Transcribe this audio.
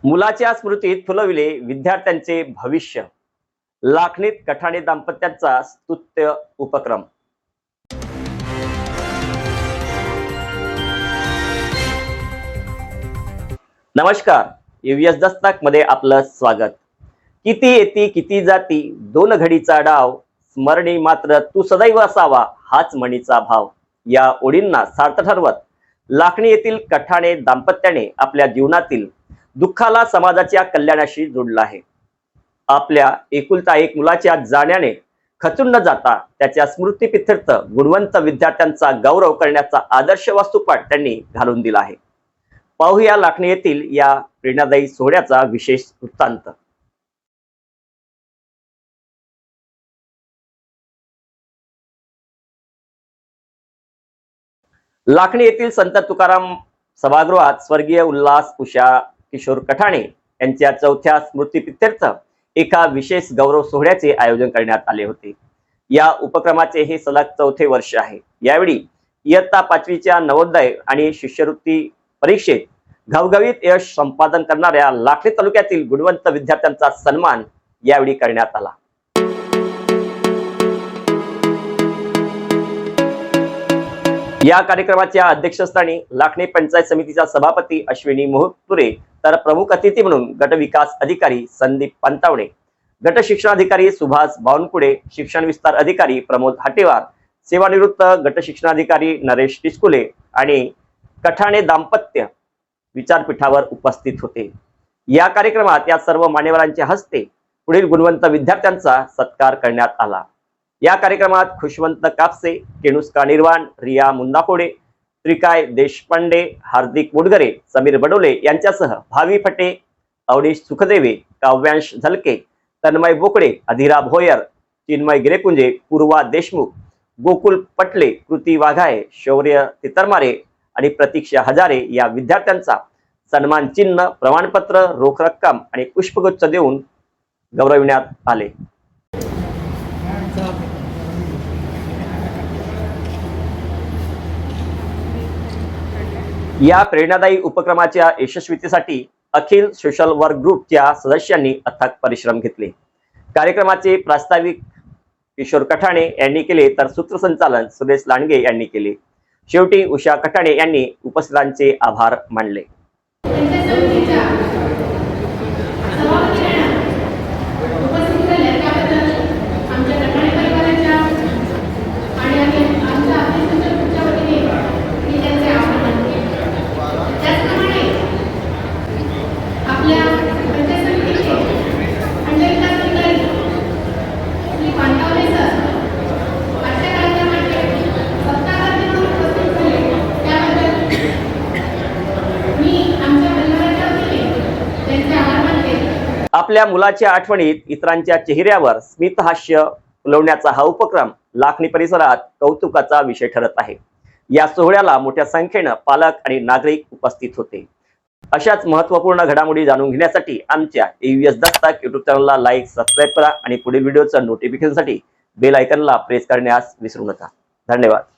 मुलाच्या स्मृतीत फुलविले विद्यार्थ्यांचे भविष्य, लाखणीत कठाणे दाम्पत्याचा स्तुत्य उपक्रम। नमस्कार, यूएस दस्तक मध्ये आपलं स्वागत। किती येती किती जाती दोन घडीचा डाव, स्मरणी मात्र तू सदैव असावा हाच मणीचा भाव। या ओळींना सार्थ ठरवत लाखणी येथील कठाणे दाम्पत्याने आपल्या जीवनातील दुःखाला समाजाच्या कल्याणाशी जोडला आहे। आपल्या एकुलता एक मुलाच्या जाण्याने खचून न जाता त्याच्या स्मृतीप्रित्यर्थ गुणवंत विद्यार्थ्यांचा गौरव करण्याचा आदर्श वास्तुपाठ त्यांनी घालून दिला आहे। पाहूया लाखणी येथील या प्रेरणादायी सोहळ्याचा विशेष वृत्तांत। लाखणी येथील संत तुकाराम सभागृहात स्वर्गीय उल्हास उषा किशोर कठाणे यांच्या चौथ्या स्मृतीप्रित्यर्थ एका विशेष गौरव सोहळ्याचे आयोजन करण्यात आले होते। या उपक्रमाचे हे सलग चौथे वर्ष आहे। यावेळी इयत्ता 5वीच्या नवोदय आणि शिष्यवृत्ती परीक्षेत घवघवीत यश संपादन करणाऱ्या लाखणी तालुक्यातील गुणवंत विद्यार्थ्यांचा सन्मान यावेळी करण्यात आला। या कार्यक्रमाच्या अध्यक्षस्थानी लाखणी पंचायत समितीचा सभापती अश्विनी मोहतपुरे, तर प्रमुख अतिथी म्हणून गट विकास अधिकारी संदीप पंतावणे, गट शिक्षणाधिकारी सुभाष बावनकुळे, शिक्षण विस्तार अधिकारी प्रमोद हाटेवार, सेवानिवृत्त गट शिक्षणाधिकारी नरेश टिचकुले आणि कठाणे दाम्पत्य विचारपीठावर उपस्थित होते। या कार्यक्रमात या सर्व मान्यवरांच्या हस्ते पुढील गुणवंत विद्यार्थ्यांचा सत्कार करण्यात आला। या कार्यक्रमात खुशवंत कापसे, केनुस्का निर्वाण, रिया मुंदापोडे, त्रिकाय देशपांडे, हार्दिक मुडगरे, समीर बडोले यांच्यासह भावी फटे, अवनीश सुखदेवे, काव्यांश झलके, तन्मय बोकडे, अधिरा भोयर, चिन्मय गिरेपुंजे, पूर्वा देशमुख, गोकुल पटले, कृती वाघाळे, शौर्य तितरमारे आणि प्रतीक्षा हजारे या विद्यार्थ्यांचा सन्मान चिन्ह, प्रमाणपत्र, रोख रक्कम आणि पुष्पगुच्छ देऊन गौरविण्यात आले। या प्रेरणादायी उपक्रमाच्या यशस्वीतेसाठी अखिल सोशल वर्क ग्रुपच्या सदस्यांनी अथक परिश्रम घेतले। कार्यक्रमाचे प्रास्ताविक किशोर कठाणे यांनी केले, तर सूत्रसंचालन सुरेश लांडगे यांनी केले। शेवटी उषा कठाणे यांनी उपस्थितांचे आभार मानले। आपल्या मुलाच्या आठवणीत इतरांच्या चेहऱ्यावर स्मितहास्य फुलवण्याचा हा उपक्रम लाखणी परिसरात कौतुकाचा विषय ठरत आहे। या सोहळ्याला मोठ्या संख्येने पालक आणि नागरिक उपस्थित होते। अशाच महत्त्वपूर्ण घडामोडी जाणून घेण्यासाठी आमच्या यूएस दस्तक यूट्यूब चॅनलला लाईक, सबस्क्राईब करा आणि पुढील व्हिडिओचं नोटिफिकेशनसाठी बेल आयकॉनला प्रेस करण्यास विसरू नका। धन्यवाद।